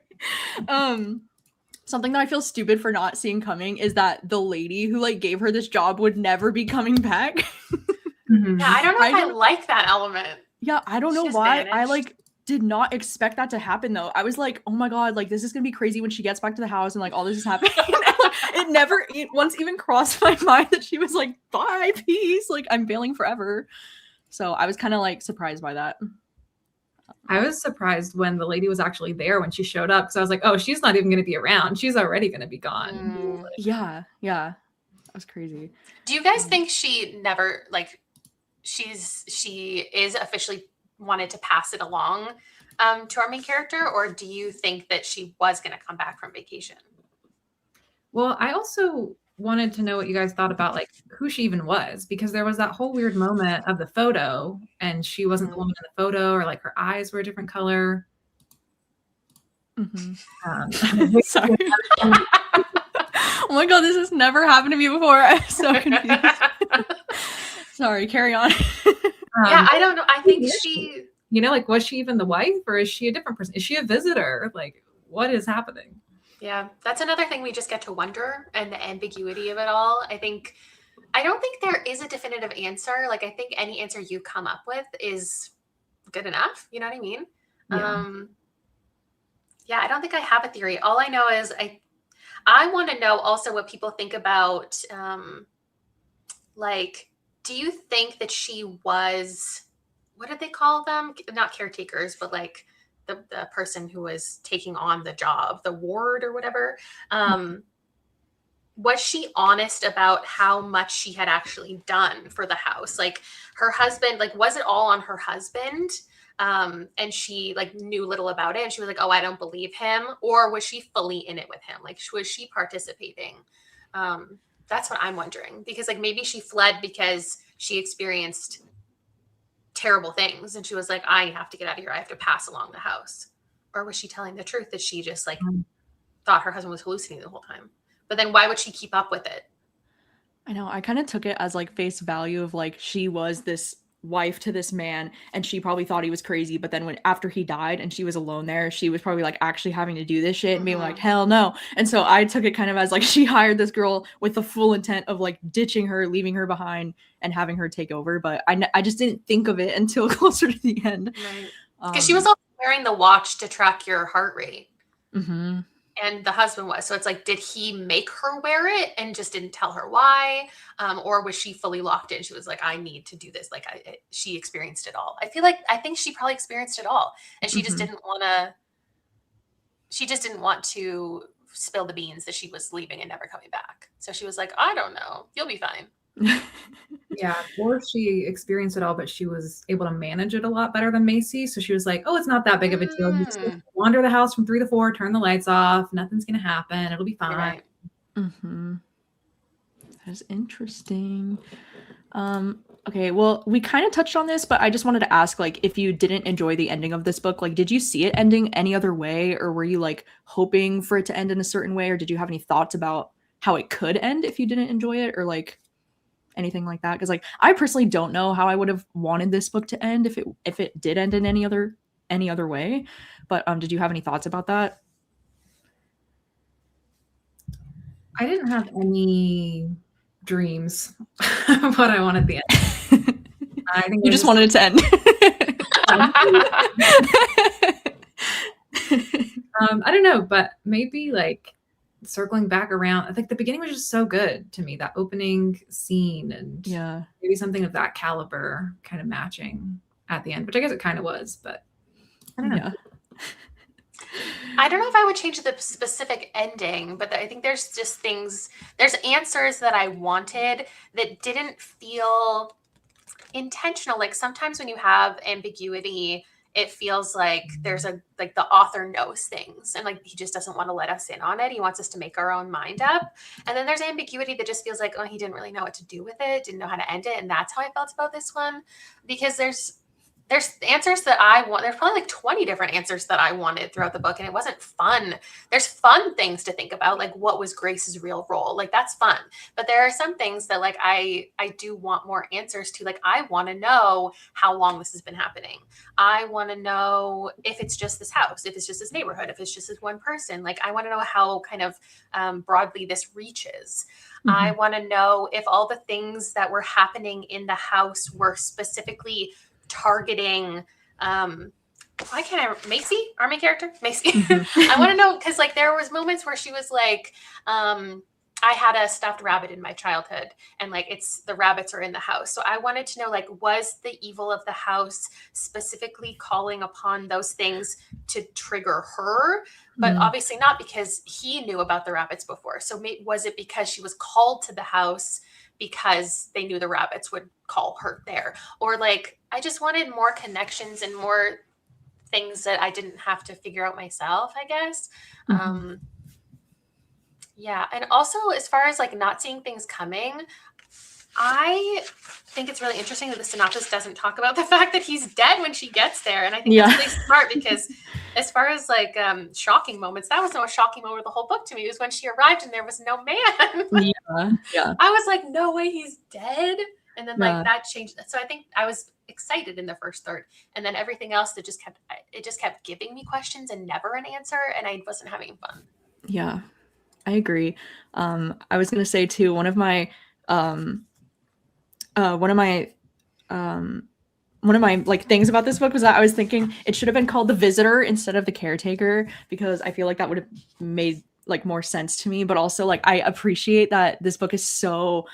Something that I feel stupid for not seeing coming is that the lady who like gave her this job would never be coming back. Mm-hmm. Yeah, I don't know if I like that element. Yeah, I don't know why. I like did not expect that to happen though. I was like, oh my god, like this is gonna be crazy when she gets back to the house and like all this is happening. It never once even crossed my mind that she was like, bye, peace. Like I'm bailing forever. So I was kind of like surprised by that. I was surprised when the lady was actually there when she showed up because I was like, oh, she's not even going to be around. She's already going to be gone. Yeah. That was crazy. Do you guys think she never, like, she is officially wanted to pass it along to our main character? Or do you think that she was going to come back from vacation? Well, I also wanted to know what you guys thought about like who she even was, because there was that whole weird moment of the photo and she wasn't the woman in the photo, or like her eyes were a different color. Sorry. Oh my god, this has never happened to me before. I'm so confused. Sorry, carry on. Yeah, I don't know. I think she, like, was she even the wife or is she a different person? Is she a visitor? Like, what is happening? Yeah, that's another thing we just get to wonder, and the ambiguity of it all. I don't think there is a definitive answer. Like, I think any answer you come up with is good enough. You know what I mean? Yeah, I don't think I have a theory. All I know is I want to know also what people think about, like, do you think that she was, what did they call them? Not caretakers, but like, the person who was taking on the job, the ward or whatever. Was she honest about how much she had actually done for the house? Like her husband, like, was it all on her husband? And she like knew little about it and she was like, oh, I don't believe him. Or was she fully in it with him? Like, was she participating? That's what I'm wondering, because like maybe she fled because she experienced terrible things and she was like, I have to get out of here, I have to pass along the house. Or was she telling the truth that she just like thought her husband was hallucinating the whole time? But then why would she keep up with it? I know, I kind of took it as like face value of like she was this wife to this man and she probably thought he was crazy, but then after he died and she was alone there, she was probably like actually having to do this shit and being like, hell no. And so I took it kind of as like she hired this girl with the full intent of like ditching her, leaving her behind and having her take over. But I just didn't think of it until closer to the end, because she was also wearing the watch to track your heart rate. And the husband was. So it's like, did he make her wear it and just didn't tell her why? Or was she fully locked in? She was like, I need to do this. Like she experienced it all. I think she probably experienced it all. And she just didn't want to spill the beans that she was leaving and never coming back. So she was like, I don't know. You'll be fine. Yeah, or she experienced it all, but she was able to manage it a lot better than Macy. So she was like, oh, it's not that big of a deal. You just wander the house from 3 to 4, turn the lights off. Nothing's going to happen. It'll be fine. Right. That's interesting. Okay, well, we kind of touched on this, but I just wanted to ask, like, if you didn't enjoy the ending of this book, like, did you see it ending any other way? Or were you, like, hoping for it to end in a certain way? Or did you have any thoughts about how it could end if you didn't enjoy it? Or, like, anything like that? Because like I personally don't know how I would have wanted this book to end if it did end in any other way. But did you have any thoughts about that? I didn't have any dreams of what I wanted the end. I think you just wanted it to end. I don't know, but maybe like circling back around, I think the beginning was just so good to me, that opening scene, and maybe something of that caliber kind of matching at the end, which I guess it kind of was, but I don't know. Yeah. I don't know if I would change the specific ending, but I think there's just there's answers that I wanted that didn't feel intentional. Like sometimes when you have ambiguity, it feels like there's like the author knows things and like he just doesn't want to let us in on it. He wants us to make our own mind up. And then there's ambiguity that just feels like, oh, he didn't really know what to do with it, didn't know how to end it. And that's how I felt about this one, because there's answers that I want. There's probably like 20 different answers that I wanted throughout the book, and it wasn't fun. There's fun things to think about, like what was Grace's real role? Like that's fun. But there are some things that like I do want more answers to. Like I want to know how long this has been happening. I want to know if it's just this house, if it's just this neighborhood, if it's just this one person. Like I want to know how kind of broadly this reaches. I want to know if all the things that were happening in the house were specifically targeting why can't I Macy, our main character? Macy. I want to know, because like there was moments where she was like, I had a stuffed rabbit in my childhood, and like it's the rabbits are in the house. So I wanted to know, like, was the evil of the house specifically calling upon those things to trigger her? But obviously not, because he knew about the rabbits before. So was it because she was called to the house because they knew the rabbits would call her there? Or like, I just wanted more connections and more things that I didn't have to figure out myself, I guess. Yeah. And also, as far as like not seeing things coming, I think it's really interesting that the synopsis doesn't talk about the fact that he's dead when she gets there. And I think that's really smart, because as far as like shocking moments, that was the most shocking moment of the whole book to me. It was when she arrived and there was no man. I was like, no way, he's dead. And then like that changed. So I think I was excited in the first third, and then everything else that just kept giving me questions and never an answer, and I wasn't having fun. Yeah, I agree. I was gonna say too, one of my like things about this book was that I was thinking it should have been called The Visitor instead of The Caretaker, because I feel like that would have made like more sense to me. But also like I appreciate that this book is so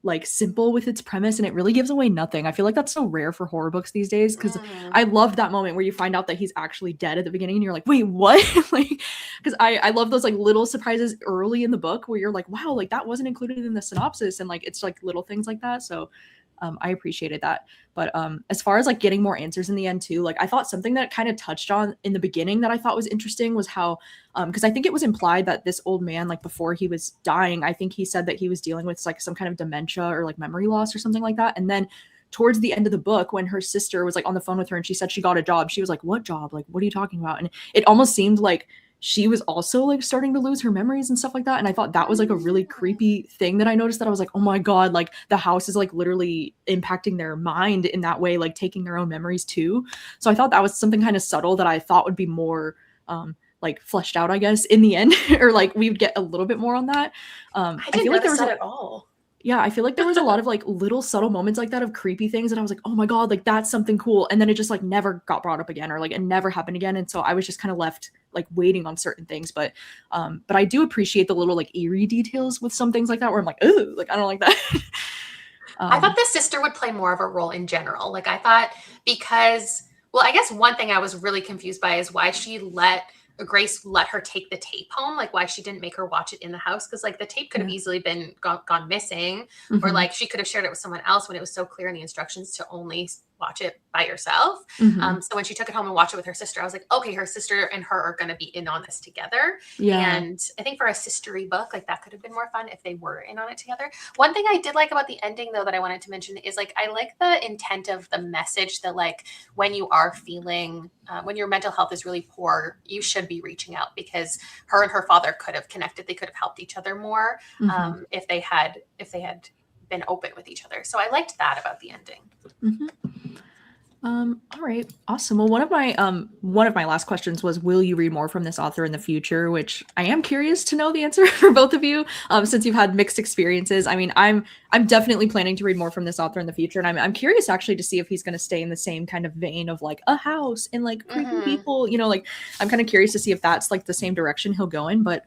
like simple with its premise, and it really gives away nothing. I feel like that's so rare for horror books these days, because I love that moment where you find out that he's actually dead at the beginning and you're like, wait, what? Like, because I love those like little surprises early in the book where you're like, wow, like that wasn't included in the synopsis, and like it's like little things like that. So I appreciated that. But as far as like getting more answers in the end too, like I thought something that kind of touched on in the beginning that I thought was interesting was how, because I think it was implied that this old man, like before he was dying, I think he said that he was dealing with like some kind of dementia or like memory loss or something like that. And then towards the end of the book, when her sister was like on the phone with her and she said she got a job, she was like, what job? Like, what are you talking about? And it almost seemed like she was also like starting to lose her memories and stuff like that. And I thought that was like a really creepy thing that I noticed, that I was like, oh my God, like the house is like literally impacting their mind in that way, like taking their own memories too. So I thought that was something kind of subtle that I thought would be more like fleshed out, I guess, in the end, or like we would get a little bit more on that. I feel like there was that at all. Yeah, I feel like there was a lot of like little subtle moments like that of creepy things that I was like, oh my God, like that's something cool. And then it just like never got brought up again, or like it never happened again. And so I was just kind of left like waiting on certain things. But I do appreciate the little like eerie details with some things like that where I'm like, oh, like I don't like that. I thought the sister would play more of a role in general. Like I thought, because, well, I guess one thing I was really confused by is why Grace let her take the tape home, like why she didn't make her watch it in the house, because like the tape could have easily been gone missing, or like she could have shared it with someone else when it was so clear in the instructions to only watch it by yourself. So when she took it home and watched it with her sister, I was like, okay, her sister and her are going to be in on this together. And I think for a sistery book, like that could have been more fun if they were in on it together. One thing I did like about the ending though that I wanted to mention is like I like the intent of the message that like when you are feeling when your mental health is really poor, you should be reaching out, because her and her father could have connected. They could have helped each other more if they had been open with each other. So I liked that about the ending. All right, awesome. Well, one of my last questions was, will you read more from this author in the future? Which I am curious to know the answer for both of you, since you've had mixed experiences. I mean, I'm definitely planning to read more from this author in the future, and I'm curious actually to see if he's going to stay in the same kind of vein of like a house and like creepy people. You know, like I'm kind of curious to see if that's like the same direction he'll go in. But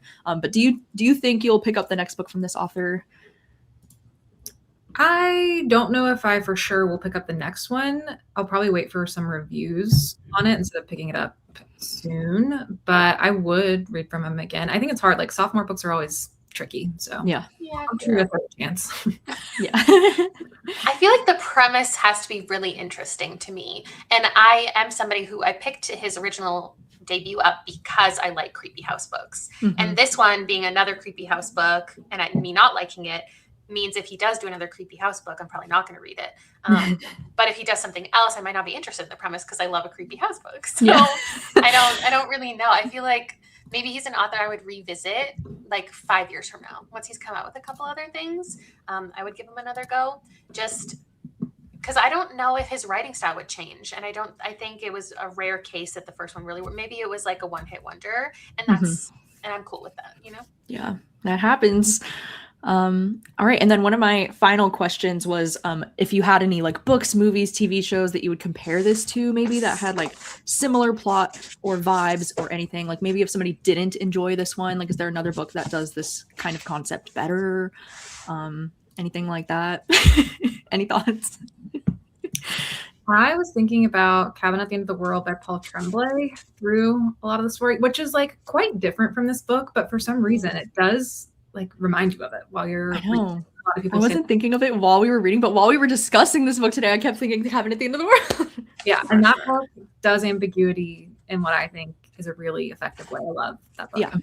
do you think you'll pick up the next book from this author? I don't know if I for sure will pick up the next one. I'll probably wait for some reviews on it instead of picking it up soon, but I would read from him again. I think it's hard. Like sophomore books are always tricky. So Yeah. I'll give it a third chance. Yeah. I feel like the premise has to be really interesting to me. And I am somebody who I picked his original debut up because I like creepy house books. And this one being another creepy house book and me not liking it means if he does do another creepy house book, I'm probably not going to read it. But if he does something else, I might not be interested in the premise because I love a creepy house book. So Yeah. I don't really know. I feel like maybe he's an author I would revisit like 5 years from now. Once he's come out with a couple other things, I would give him another go, just because I don't know if his writing style would change. And I think it was a rare case that the first one really, maybe it was like a one-hit wonder, and and I'm cool with that, you know? Yeah, that happens. All right. And then one of my final questions was, if you had any like books, movies, TV shows that you would compare this to, maybe that had like similar plot or vibes or anything, like maybe if somebody didn't enjoy this one, like, is there another book that does this kind of concept better? Anything like that? Any thoughts? I was thinking about Cabin at the End of the World by Paul Tremblay through a lot of the story, which is like quite different from this book, but for some reason it does like remind you of it while you're reading. A lot of people I wasn't thinking of it while we were reading, but while we were discussing this book today, I kept thinking Cabin at the End of the World. Yeah, and that book does ambiguity in what I think is a really effective way. I love that book. Yeah,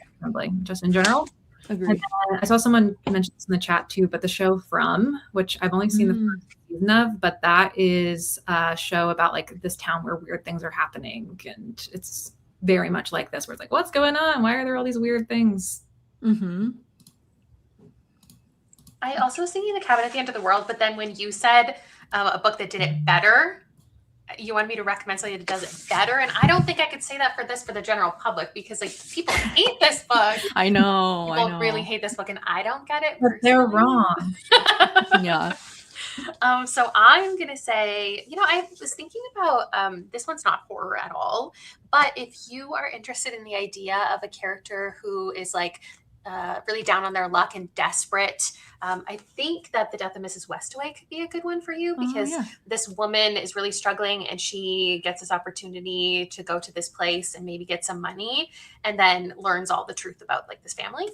just in general. Agreed. I saw someone mention this in the chat too, but the show From, which I've only seen the first season of, but that is a show about like this town where weird things are happening, and it's very much like this, where it's like, what's going on? Why are there all these weird things? I also was thinking The Cabin at the End of the World, but then when you said a book that did it better, you wanted me to recommend something that does it better, and I don't think I could say that for the general public, because like people hate this book. I know. People really hate this book, and I don't get it. But they're wrong. Yeah. So I'm gonna say, I was thinking about this one's not horror at all, but if you are interested in the idea of a character who is like really down on their luck and desperate, I think that The Death of Mrs. Westaway could be a good one for you, because this woman is really struggling and she gets this opportunity to go to this place and maybe get some money, and then learns all the truth about like this family.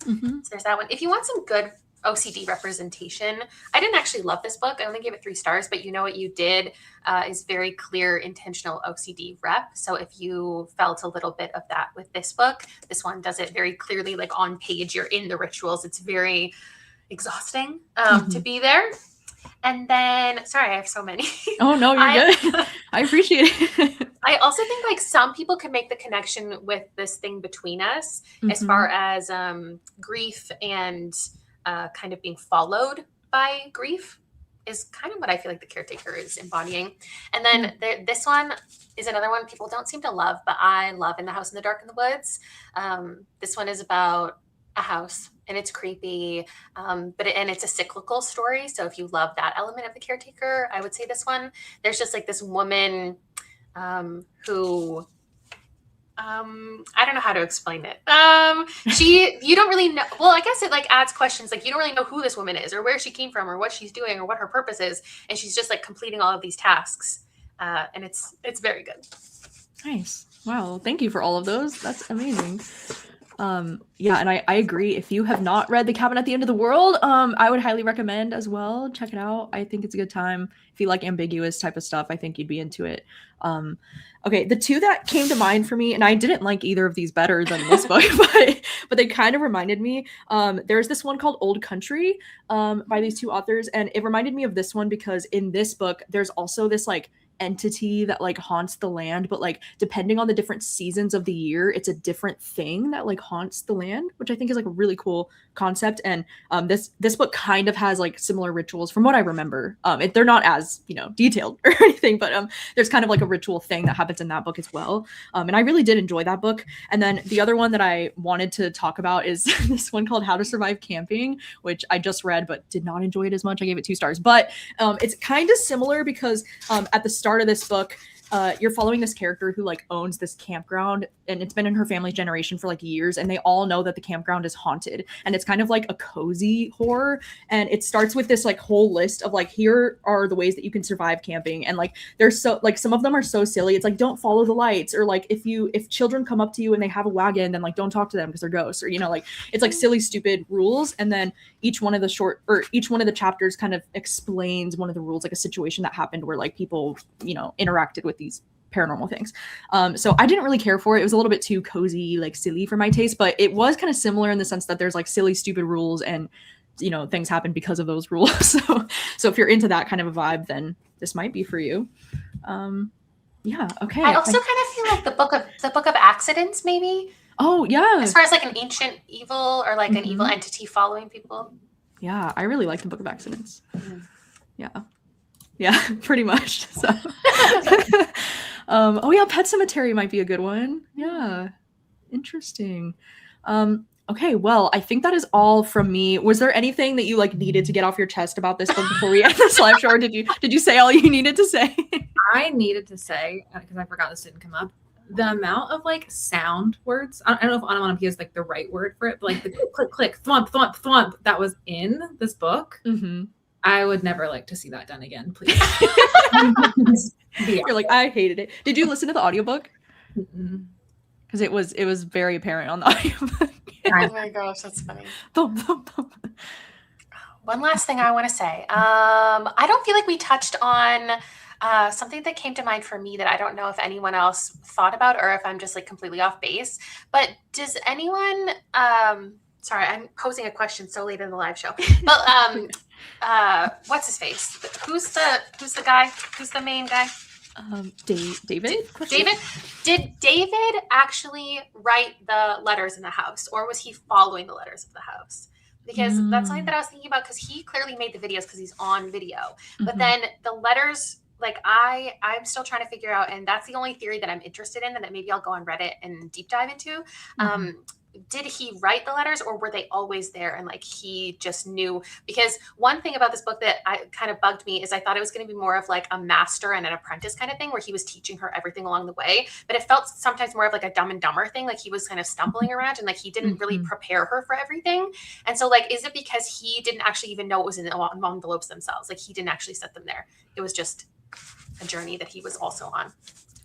So there's that one. If you want some good OCD representation, I didn't actually love this book. I only gave it 3 stars, but You Know What You Did is very clear, intentional OCD rep. So if you felt a little bit of that with this book, this one does it very clearly, like on page, you're in the rituals. It's very exhausting to be there. And then, sorry, I have so many. Oh, no, you're good. I appreciate it. I also think like some people can make the connection with this thing between us as far as grief and kind of being followed by grief is kind of what I feel like the caretaker is embodying. And then this one is another one people don't seem to love, but I love In the House in the Dark in the Woods. This one is about a house, and it's creepy, but it's a cyclical story. So if you love that element of the caretaker, I would say this one. There's just like this woman who I don't know how to explain it. You don't really know. Well, I guess it like adds questions. Like you don't really know who this woman is or where she came from or what she's doing or what her purpose is. And she's just like completing all of these tasks. And it's very good. Nice. Wow. Thank you for all of those. That's amazing. Yeah, and I agree. If you have not read The Cabin at the End of the World, I would highly recommend as well. Check it out. I think it's a good time. If you like ambiguous type of stuff, I think you'd be into it. Okay, the 2 that came to mind for me, and I didn't like either of these better than this book, but they kind of reminded me. There's this one called Old Country by these 2 authors, and it reminded me of this one because in this book, there's also this like entity that like haunts the land, but like depending on the different seasons of the year, it's a different thing that like haunts the land, which I think is like a really cool concept. And this book kind of has like similar rituals from what I remember. They're not as, you know, detailed or anything, but there's kind of like a ritual thing that happens in that book as well. And I really did enjoy that book. And then the other one that I wanted to talk about is this one called How to Survive Camping, which I just read but did not enjoy it as much. I gave it 2 stars, but it's kind of similar because at the start of this book, you're following this character who like owns this campground, and it's been in her family's generation for like years, and they all know that the campground is haunted, and it's kind of like a cozy horror. And it starts with this like whole list of like, here are the ways that you can survive camping, and like there's so like some of them are so silly. It's like, don't follow the lights, or like if children come up to you and they have a wagon, then like don't talk to them because they're ghosts, or you know, like it's like silly stupid rules. And then each one of the chapters kind of explains one of the rules, like a situation that happened where like people, you know, interacted with these paranormal things. So I didn't really care for it. It was a little bit too cozy, like silly for my taste, but it was kind of similar in the sense that there's like silly, stupid rules, and you know, things happen because of those rules. So if you're into that kind of a vibe, then this might be for you. Yeah. Okay. I also kind of feel like the book of accidents, maybe. Oh yeah. As far as like an ancient evil or like an evil entity following people. Yeah, I really like the Book of Accidents. Yeah, pretty much. So. Oh yeah, Pet Cemetery might be a good one. Yeah, interesting. Okay, well, I think that is all from me. Was there anything that you like needed to get off your chest about this book before we end this live show, or did you say all you needed to say? I needed to say, because I forgot this didn't come up, the amount of like sound words, I don't know if onomatopoeia is like the right word for it, but like the click, click, click, thwomp, thwomp, thwomp that was in this book. I would never like to see that done again, please. You're like, I hated it. Did you listen to the audiobook? Because it was very apparent on the audiobook. Oh my gosh, that's funny. One last thing I want to say. I don't feel like we touched on something that came to mind for me that I don't know if anyone else thought about, or if I'm just like completely off base. But does anyone? Sorry, I'm posing a question so late in the live show. But what's his face? Who's the guy? Who's the main guy? David? David? Did David actually write the letters in the house, or was he following the letters of the house? Because that's something that I was thinking about, because he clearly made the videos because he's on video. But then the letters, like I'm still trying to figure out, and that's the only theory that I'm interested in, that maybe I'll go on Reddit and deep dive into. Did he write the letters, or were they always there and like he just knew? Because one thing about this book that kind of bugged me is I thought it was going to be more of like a master and an apprentice kind of thing, where he was teaching her everything along the way. But it felt sometimes more of like a Dumb and Dumber thing, like he was kind of stumbling around and like he didn't really prepare her for everything. And so like, is it because he didn't actually even know what was in the envelopes themselves? Like he didn't actually set them there. It was just a journey that he was also on.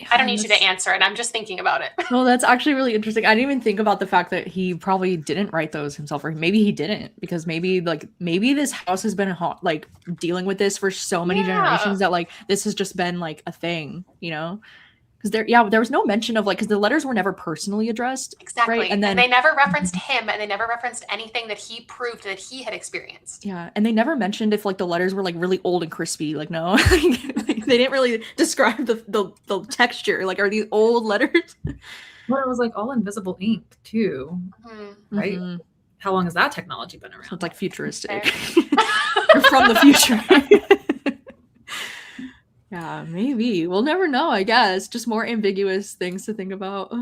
I don't need you to answer it. I'm just thinking about it. Well, that's actually really interesting. I didn't even think about the fact that he probably didn't write those himself, or maybe he didn't, because maybe this house has been like dealing with this for so many generations that like this has just been like a thing, you know? Because there was no mention of like, because the letters were never personally addressed. Exactly. Right? And then they never referenced him, and they never referenced anything that he proved that he had experienced. Yeah. And they never mentioned if like the letters were like really old and crispy. Like, no, they didn't really describe the texture. Like, are these old letters? Well, it was like all invisible ink too, right? How long has that technology been around? So it's like futuristic. Or from the future. Yeah, maybe. We'll never know, I guess. Just more ambiguous things to think about.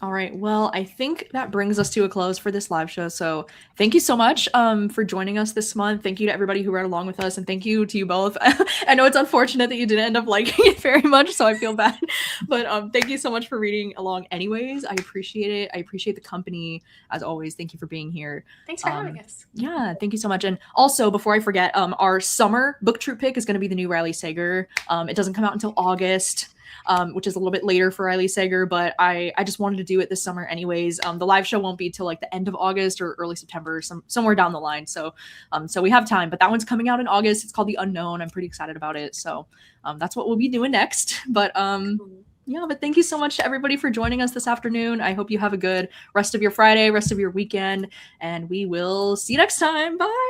All right. Well, I think that brings us to a close for this live show. So thank you so much for joining us this month. Thank you to everybody who read along with us. And thank you to you both. I know it's unfortunate that you didn't end up liking it very much, so I feel bad. But thank you so much for reading along anyways. I appreciate it. I appreciate the company, as always. Thank you for being here. Thanks for having us. Yeah, thank you so much. And also, before I forget, our summer book troop pick is going to be the new Riley Sager. It doesn't come out until August. Which is a little bit later for Riley Sager, but I just wanted to do it this summer anyways. The live show won't be till like the end of August or early September, somewhere down the line. So we have time, but that one's coming out in August. It's called The Unknown. I'm pretty excited about it. So that's what we'll be doing next. But yeah, but thank you so much to everybody for joining us this afternoon. I hope you have a good rest of your Friday, rest of your weekend, and we will see you next time. Bye.